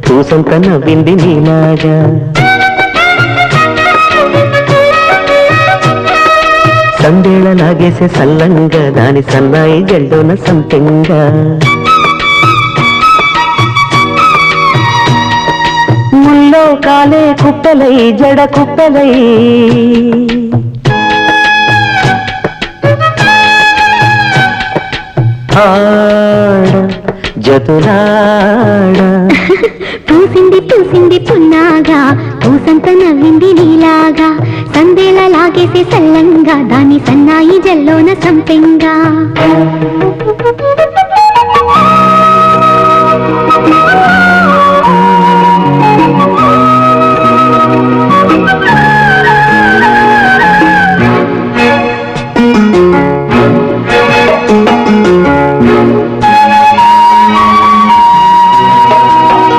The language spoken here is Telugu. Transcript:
పూసంత నవ్వింది నీలాగా సందేళ లాగేసే సల్లంగా దాని సన్నాయి జల్లోన సంపెంగా ముల్లో కాలే కుప్పలై జడ కుప్పలై ఆడ జతులాడ పూసింది పూసింది పున్నాగా పూసంత నవ్వింది నీలాగా సందేళ లాగేసే సల్లంగా దాని సన్నాయి జల్లోన సంపెంగా